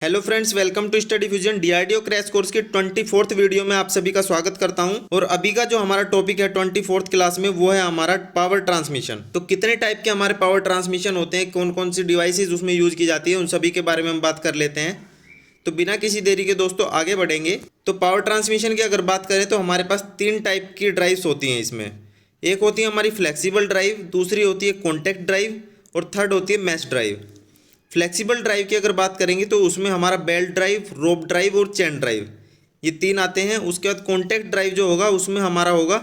Hello friends, welcome to study fusion DRDO crash course की 24th video में आप सभी का स्वागत करता हूं। और अभी का जो हमारा टॉपिक है 24th क्लास में वो है हमारा पावर ट्रांसमिशन। तो कितने टाइप के हमारे पावर ट्रांसमिशन होते हैं, कौन कौन सी डिवाइसेज उसमें यूज की जाती है, उन सभी के बारे में हम बात कर लेते हैं। तो बिना किसी देरी के दोस्तों आगे बढ़ेंगे। तो पावर ट्रांसमिशन की अगर बात करें तो हमारे पास 3 टाइप की ड्राइव्स होती हैं इसमें। एक होती है हमारी फ्लेक्सिबल ड्राइव, दूसरी होती है कॉन्टैक्ट ड्राइव और थर्ड होती है मैश ड्राइव। फ्लेक्सिबल ड्राइव की अगर बात करेंगे तो उसमें हमारा बेल्ट ड्राइव, रोप ड्राइव और चेन ड्राइव, ये 3 आते हैं। उसके बाद कॉन्टैक्ट ड्राइव जो होगा उसमें हमारा होगा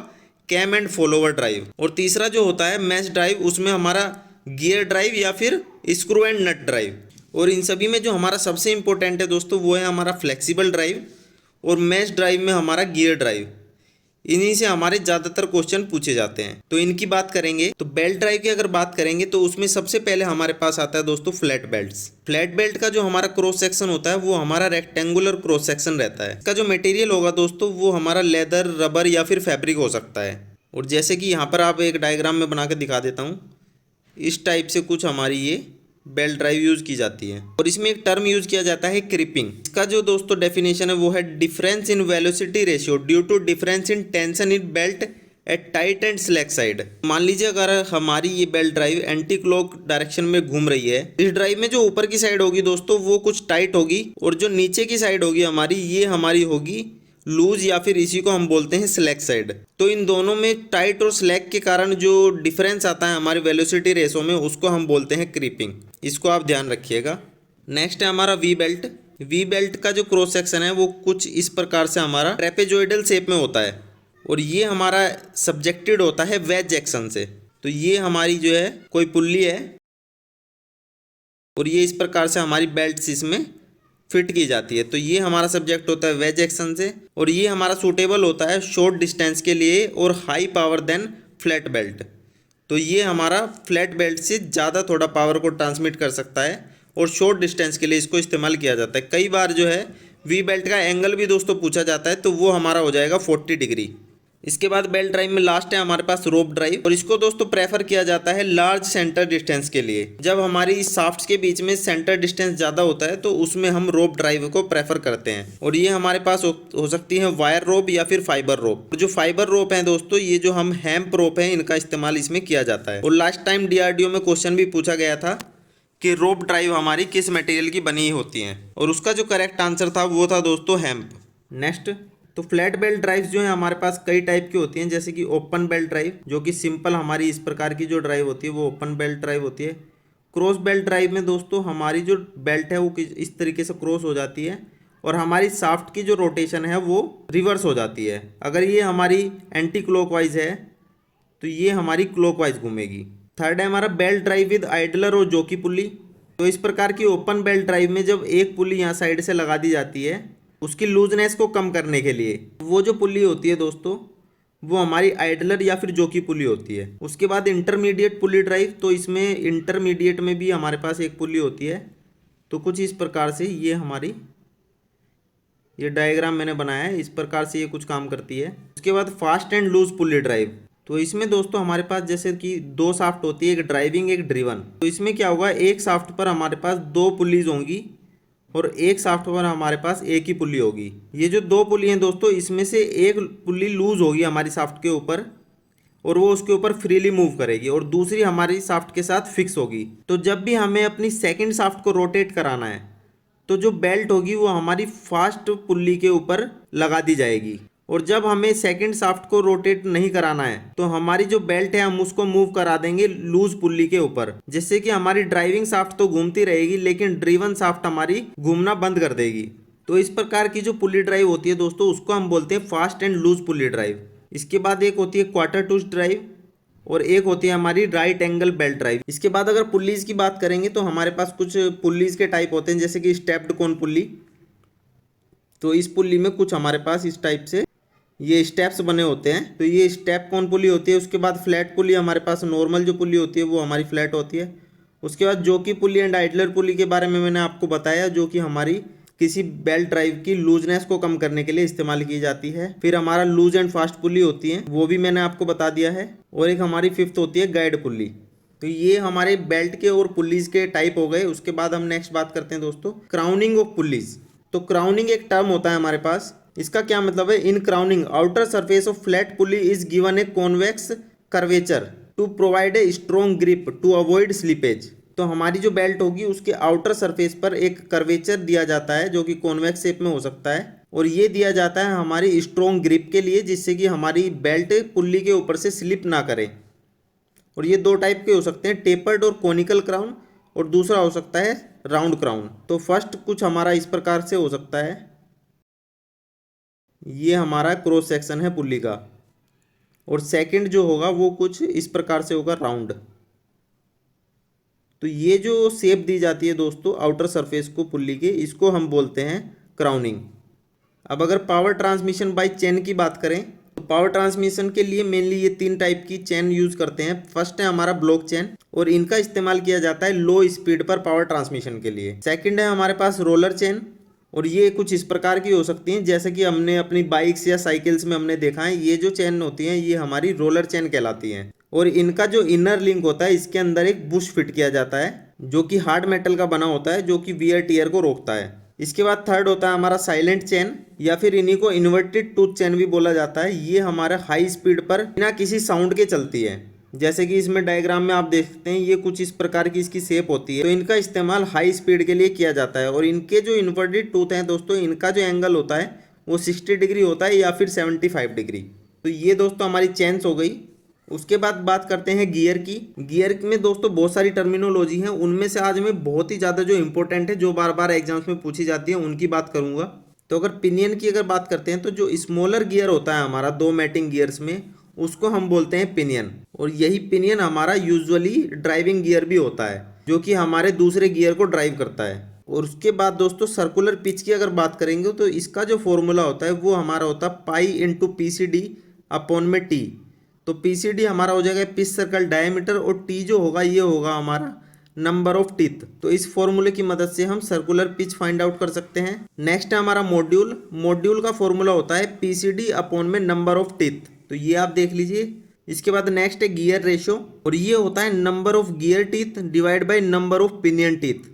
कैम एंड फॉलोवर ड्राइव। और तीसरा जो होता है मैश ड्राइव, उसमें हमारा गियर ड्राइव या फिर स्क्रू एंड नट ड्राइव। और इन सभी में जो हमारा सबसे इंपॉर्टेंट है दोस्तों वो है हमारा फ्लेक्सिबल ड्राइव और मैश ड्राइव में हमारा गियर ड्राइव। इन्हीं से हमारे ज़्यादातर क्वेश्चन पूछे जाते हैं, तो इनकी बात करेंगे। तो बेल्ट ड्राइव की अगर बात करेंगे तो उसमें सबसे पहले हमारे पास आता है दोस्तों फ्लैट बेल्ट्स। फ्लैट बेल्ट का जो हमारा क्रॉस सेक्शन होता है वो हमारा रेक्टेंगुलर क्रॉस सेक्शन रहता है। इसका जो मटेरियल होगा दोस्तों वो हमारा लेदर, रबर या फिर फैब्रिक हो सकता है। और जैसे कि यहाँ पर आप एक डायग्राम में बना के दिखा देता हूँ, इस टाइप से कुछ हमारी ये बेल्ट ड्राइव यूज की जाती है। और इसमें एक टर्म यूज किया जाता है क्रिपिंग। इसका जो दोस्तों डेफिनेशन है वो है difference in velocity ratio due to difference in tension in belt at tight and slack side. मान लीजिए अगर हमारी ये belt drive anti clock direction में घूम रही है, इस ड्राइव में जो ऊपर की साइड होगी दोस्तों वो कुछ टाइट होगी और जो नीचे की साइड होगी हमारी, ये हमारी होगी लूज या फिर इसी को हम बोलते हैं स्लैक साइड। तो इन दोनों में टाइट और स्लैक के कारण जो डिफरेंस आता है हमारी वेलोसिटी रेशो में उसको हम बोलते हैं क्रीपिंग। इसको आप ध्यान रखिएगा। नेक्स्ट है हमारा वी बेल्ट। वी बेल्ट का जो क्रॉस सेक्शन है वो कुछ इस प्रकार से हमारा ट्रेपेजॉइडल शेप में होता है और ये हमारा सब्जेक्टेड होता है वेज एक्शन से। तो ये हमारी जो है कोई पुल्ली है और ये इस प्रकार से हमारी बेल्ट इसमें फिट की जाती है। तो ये हमारा सब्जेक्ट होता है वेज एक्शन से और ये हमारा सूटेबल होता है शॉर्ट डिस्टेंस के लिए और high power then flat belt. तो ये हमारा फ्लैट बेल्ट से ज़्यादा थोड़ा पावर को ट्रांसमिट कर सकता है और शॉर्ट डिस्टेंस के लिए इसको इस्तेमाल किया जाता है। कई बार जो है वी बेल्ट का एंगल भी दोस्तों पूछा जाता है, तो वो हमारा हो जाएगा 40 डिग्री। इसके बाद बेल्ट ड्राइव में लास्ट है हमारे पास रोप ड्राइव और इसको दोस्तों प्रेफर किया जाता है लार्ज सेंटर डिस्टेंस के लिए। जब हमारी शाफ्ट्स के बीच में सेंटर डिस्टेंस ज़्यादा होता है तो उसमें हम रोप ड्राइव को प्रेफर करते हैं। और ये हमारे पास हो सकती है वायर रोप या फिर फाइबर रोप। जो फाइबर रोप है दोस्तों, ये जो हम हैम्प रोप है, इनका इस्तेमाल इसमें किया जाता है। और लास्ट टाइम डीआरडीओ में क्वेश्चन भी पूछा गया था कि रोप ड्राइव हमारी किस मटेरियल की बनी होती हैं, और उसका जो करेक्ट आंसर था वो था दोस्तों हैम्प। नेक्स्ट, तो फ्लैट बेल्ट ड्राइव्स जो है हमारे पास कई टाइप की होती हैं, जैसे कि ओपन बेल्ट ड्राइव, जो कि सिंपल हमारी इस प्रकार की जो ड्राइव होती है वो ओपन बेल्ट ड्राइव होती है। क्रॉस बेल्ट ड्राइव में दोस्तों हमारी जो बेल्ट है वो इस तरीके से क्रॉस हो जाती है और हमारी शाफ्ट की जो रोटेशन है वो रिवर्स हो जाती है। अगर ये हमारी एंटी क्लॉकवाइज है तो ये हमारी क्लॉकवाइज घूमेगी। थर्ड है हमारा बेल्ट ड्राइव विद आइडलर और जोकी पुल्ली। तो इस प्रकार की ओपन बेल्ट ड्राइव में जब एक पुल्ली यहाँ साइड से लगा दी जाती है उसकी लूजनेस को कम करने के लिए, वो जो पुल्ली होती है दोस्तों वो हमारी आइडलर या फिर जोकी पुल्ली होती है। उसके बाद इंटरमीडिएट पुल्ली ड्राइव, तो इसमें इंटरमीडिएट में भी हमारे पास एक पुल्ली होती है। तो कुछ इस प्रकार से ये हमारी, ये डायग्राम मैंने बनाया है, इस प्रकार से ये कुछ काम करती है। उसके बाद fast and loose pulley drive. तो इसमें दोस्तों हमारे पास जैसे कि 2 शाफ्ट होती है, एक ड्राइविंग एक ड्रिवन। तो इसमें क्या होगा, एक शाफ्ट पर हमारे पास 2 पुल्लीज होंगी और एक शाफ्ट पर हमारे पास एक ही पुल्ली होगी। ये जो 2 पुल्ली हैं दोस्तों, इसमें से एक पुल्ली लूज होगी हमारी शाफ्ट के ऊपर और वो उसके ऊपर फ्रीली मूव करेगी और दूसरी हमारी शाफ्ट के साथ फिक्स होगी। तो जब भी हमें अपनी सेकंड शाफ्ट को रोटेट कराना है तो जो बेल्ट होगी वो हमारी फास्ट पुल्ली के ऊपर लगा दी जाएगी। और जब हमें सेकंड शाफ्ट को रोटेट नहीं कराना है तो हमारी जो बेल्ट है हम उसको मूव करा देंगे लूज पुल्ली के ऊपर, जिससे कि हमारी ड्राइविंग शाफ्ट तो घूमती रहेगी लेकिन ड्रिवन शाफ्ट हमारी घूमना बंद कर देगी। तो इस प्रकार की जो पुल्ली ड्राइव होती है दोस्तों उसको हम बोलते हैं fast and loose pulley drive. इसके बाद एक होती है क्वार्टर ट्विस्ट ड्राइव और एक होती है हमारी राइट एंगल बेल्ट ड्राइव। इसके बाद अगर पुल्लीज की बात करेंगे तो हमारे पास कुछ पुल्लीज के टाइप होते हैं, जैसे कि स्टेप्ड कोन पुल्ली। तो इस पुल्ली में कुछ हमारे पास इस टाइप से ये स्टेप्स बने होते हैं, तो ये स्टेप कौन पुली होती है। उसके बाद फ्लैट पुली, हमारे पास नॉर्मल जो पुली होती है वो हमारी फ्लैट होती है। उसके बाद जोकी पुली एंड आइडलर पुली के बारे में मैंने आपको बताया, जो कि हमारी किसी बेल्ट ड्राइव की लूजनेस को कम करने के लिए इस्तेमाल की जाती है। फिर हमारा लूज एंड फास्ट पुली होती है, वो भी मैंने आपको बता दिया है। और एक हमारी फिफ्थ होती है गाइड पुली। तो ये हमारे बेल्ट के और पुल्लीज के टाइप हो गए। उसके बाद हम नेक्स्ट बात करते हैं दोस्तों क्राउनिंग ऑफ पुल्लीज। तो क्राउनिंग एक टर्म होता है हमारे पास, इसका क्या मतलब है? In crowning outer surface of flat pulley is given a convex curvature to provide a strong grip to avoid slippage. तो हमारी जो बेल्ट होगी उसके आउटर सरफेस पर एक कर्वेचर दिया जाता है जो कि कॉन्वेक्स शेप में हो सकता है, और ये दिया जाता है हमारी स्ट्रॉन्ग ग्रिप के लिए, जिससे कि हमारी बेल्ट पुल्ली के ऊपर से स्लिप ना करे। और ये दो टाइप के हो सकते हैं, टेपर्ड और कोनिकल क्राउन, और दूसरा हो सकता है राउंड क्राउन। तो फर्स्ट कुछ हमारा इस प्रकार से हो सकता है, ये हमारा क्रॉस सेक्शन है पुल्ली का, और सेकंड जो होगा वो कुछ इस प्रकार से होगा, राउंड। तो ये जो शेप दी जाती है दोस्तों आउटर सरफेस को पुल्ली के, इसको हम बोलते हैं क्राउनिंग। अब अगर पावर ट्रांसमिशन बाय चेन की बात करें तो पावर ट्रांसमिशन के लिए मेनली ये 3 टाइप की चेन यूज करते हैं। फर्स्ट है हमारा ब्लॉक चेन, और इनका इस्तेमाल किया जाता है लो स्पीड पर पावर ट्रांसमिशन के लिए। सेकंड है हमारे पास रोलर चेन, और ये कुछ इस प्रकार की हो सकती हैं जैसे कि हमने अपनी बाइक्स या साइकिल्स में हमने देखा है, ये जो चेन होती हैं ये हमारी रोलर चेन कहलाती हैं। और इनका जो इनर लिंक होता है इसके अंदर एक बुश फिट किया जाता है जो कि हार्ड मेटल का बना होता है, जो कि वियर टियर को रोकता है। इसके बाद थर्ड होता है हमारा साइलेंट चेन, या फिर इन्हीं को इन्वर्टेड टूथ चेन भी बोला जाता है। ये हमारे हाई स्पीड पर बिना किसी साउंड के चलती है, जैसे कि इसमें डायग्राम में आप देख सकते हैं, ये कुछ इस प्रकार की इसकी शेप होती है। तो इनका इस्तेमाल हाई स्पीड के लिए किया जाता है। और इनके जो इन्वर्टेड टूथ हैं दोस्तों, इनका जो एंगल होता है वो 60 डिग्री होता है या फिर 75 डिग्री। तो ये दोस्तों हमारी चेन्स हो गई। उसके बाद बात करते हैं गियर की। गियर में दोस्तों बहुत सारी टर्मिनोलॉजी हैं, उनमें से आज मैं बहुत ही ज़्यादा जो इंपॉर्टेंट है, जो बार बार एग्जाम्स में पूछी जाती है, उनकी बात करूंगा। तो अगर पिनियन की अगर बात करते हैं तो जो स्मॉलर गियर होता है हमारा 2 मैटिंग गियर्स में, उसको हम बोलते हैं पिनियन। और यही पिनियन हमारा यूजुअली ड्राइविंग गियर भी होता है, जो कि हमारे दूसरे गियर को ड्राइव करता है। और उसके बाद दोस्तों सर्कुलर पिच की अगर बात करेंगे तो इसका जो फॉर्मूला होता है वो हमारा होता है पाई इंटू PCD अपॉन में टी। तो PCD हमारा हो जाएगा पिच सर्कल डायमीटर, और टी जो होगा ये होगा हमारा नंबर ऑफ टीथ। तो इस फॉर्मूले की मदद से हम सर्कुलर पिच फाइंड आउट कर सकते हैं। नेक्स्ट है हमारा मॉड्यूल। मॉड्यूल का फॉर्मूला होता है PCD अपॉन में नंबर ऑफ टीथ, तो ये आप देख लीजिए। इसके बाद नेक्स्ट है गियर रेशो, और ये होता है number of gear teeth divide by number of pinion teeth.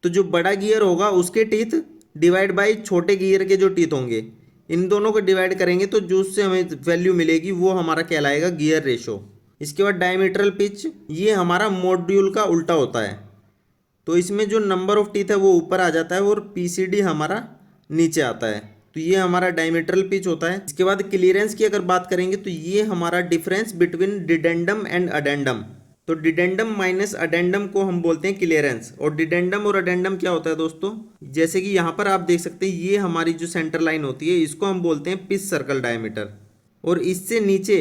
तो जो बड़ा गियर होगा उसके टीथ डिवाइड बाय छोटे गियर के जो टीथ होंगे, इन दोनों को डिवाइड करेंगे तो जो उससे हमें वैल्यू मिलेगी वो हमारा कहलाएगा गियर रेशो। इसके बाद डायमीटरल पिच, ये हमारा मॉड्यूल का उल्टा होता है। तो इसमें जो नंबर ऑफ टीथ है वो ऊपर आ जाता है और PCD हमारा नीचे आता है। तो ये हमारा डायमीटरल पिच होता है। इसके बाद क्लियरेंस की अगर बात करेंगे तो ये हमारा डिफरेंस बिटवीन डिडेंडम एंड अडेंडम। तो डिडेंडम माइनस अडेंडम को हम बोलते हैं क्लियरेंस। और डिडेंडम और अडेंडम क्या होता है दोस्तों, जैसे कि यहाँ पर आप देख सकते हैं, ये हमारी जो सेंटर लाइन होती है इसको हम बोलते हैं पिच सर्कल डायमीटर। और इससे नीचे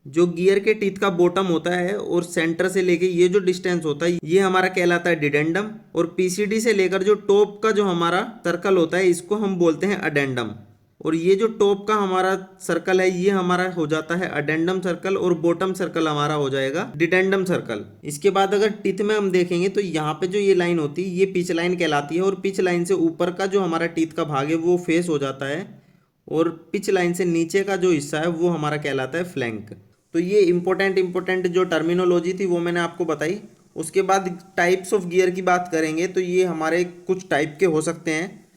जो गियर के टीथ का बॉटम होता है और सेंटर से लेके ये जो डिस्टेंस होता है ये हमारा कहलाता है डिडेंडम। और PCD से लेकर जो टॉप का जो हमारा सर्कल होता है इसको हम बोलते हैं अडेंडम। और ये जो टॉप का हमारा सर्कल है ये हमारा हो जाता है अडेंडम सर्कल, और बॉटम सर्कल हमारा हो जाएगा डिडेंडम सर्कल। इसके बाद अगर टीथ में हम देखेंगे तो यहाँ पे जो ये लाइन होती है ये पिच लाइन कहलाती है, और पिच लाइन से ऊपर का जो हमारा टीथ का भाग है वो फेस हो जाता है, और पिच लाइन से नीचे का जो हिस्सा है वो हमारा कहलाता है फ्लैंक। तो ये इंपॉर्टेंट जो टर्मिनोलॉजी थी वो मैंने आपको बताई। उसके बाद टाइप्स ऑफ गियर की बात करेंगे तो ये हमारे कुछ टाइप के हो सकते हैं,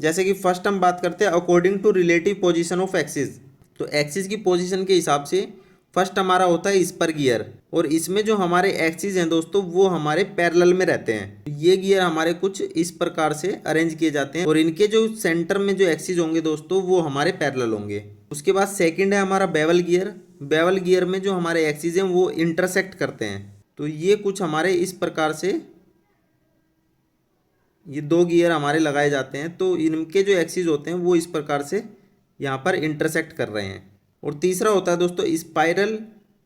जैसे कि फर्स्ट हम बात करते हैं according to relative position of axis. तो एक्सिस की पोजीशन के हिसाब से फर्स्ट हमारा होता है स्पर गियर, और इसमें जो हमारे एक्सिस हैं दोस्तों वो हमारे पैरेलल में रहते हैं। ये गियर हमारे कुछ इस प्रकार से अरेंज किए जाते हैं, और इनके जो सेंटर में जो एक्सिस होंगे दोस्तों वो हमारे पैरेलल होंगे। उसके बाद सेकंड है हमारा बेवल गियर। बेवल गियर में जो हमारे एक्सिस हैं वो इंटरसेक्ट करते हैं। तो ये कुछ हमारे इस प्रकार से ये 2 गियर हमारे लगाए जाते हैं, तो इनके जो एक्सिस होते हैं वो इस प्रकार से यहाँ पर इंटरसेक्ट कर रहे हैं। और तीसरा होता है दोस्तों स्पाइरल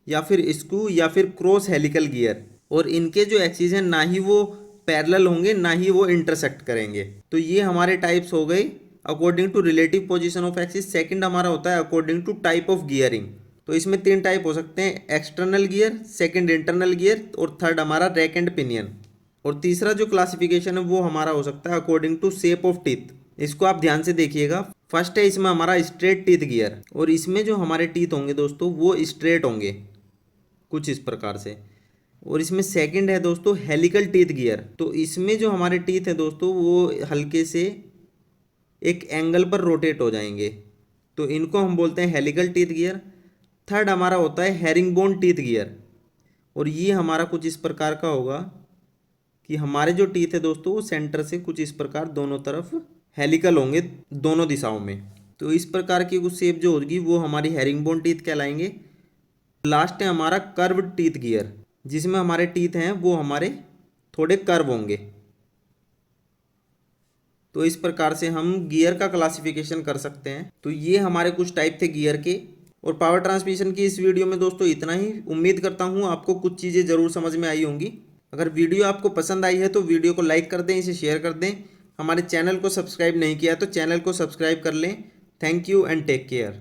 या फिर स्क्रू या फिर क्रॉस हेलिकल गियर, और इनके जो एक्सिस हैं ना ही वो पैरेलल होंगे ना ही वो इंटरसेक्ट करेंगे। तो ये हमारे टाइप्स हो गए according to relative position of axis. Second हमारा होता है according to type of gearing. तो इसमें 3 टाइप हो सकते हैं, external gear, second internal gear, और थर्ड हमारा रैक एंड पिनियन। और तीसरा जो क्लासिफिकेशन है वो हमारा हो सकता है according to shape of teeth. इसको आप ध्यान से देखिएगा। फर्स्ट है इसमें हमारा स्ट्रेट टीथ गियर, और इसमें जो हमारे टीथ होंगे दोस्तों वो स्ट्रेट होंगे कुछ इस प्रकार से। और इसमें सेकंड है दोस्तों हेलिकल टीथ गियर। तो इसमें जो हमारे टीथ है दोस्तों वो हल्के से एक एंगल पर रोटेट हो जाएंगे, तो इनको हम बोलते हैं हेलिकल टीथ गियर। थर्ड हमारा होता है हेरिंगबोन टीथ गियर, और ये हमारा कुछ इस प्रकार का होगा कि हमारे जो टीथ है दोस्तों वो सेंटर से कुछ इस प्रकार दोनों तरफ हेलिकल होंगे दोनों दिशाओं में। तो इस प्रकार की कुछ शेप जो होगी वो हमारी हेरिंगबोन टीथ कहलाएंगे। लास्ट है हमारा कर्व टीथ गियर, जिसमें हमारे टीथ हैं वो हमारे थोड़े कर्व होंगे। तो इस प्रकार से हम गियर का क्लासिफिकेशन कर सकते हैं। तो ये हमारे कुछ टाइप थे गियर के। और पावर ट्रांसमिशन की इस वीडियो में दोस्तों इतना ही। उम्मीद करता हूँ आपको कुछ चीज़ें ज़रूर समझ में आई होंगी। अगर वीडियो आपको पसंद आई है तो वीडियो को लाइक कर दें, इसे शेयर कर दें। हमारे चैनल को सब्सक्राइब नहीं किया तो चैनल को सब्सक्राइब कर लें। Thank you and take care.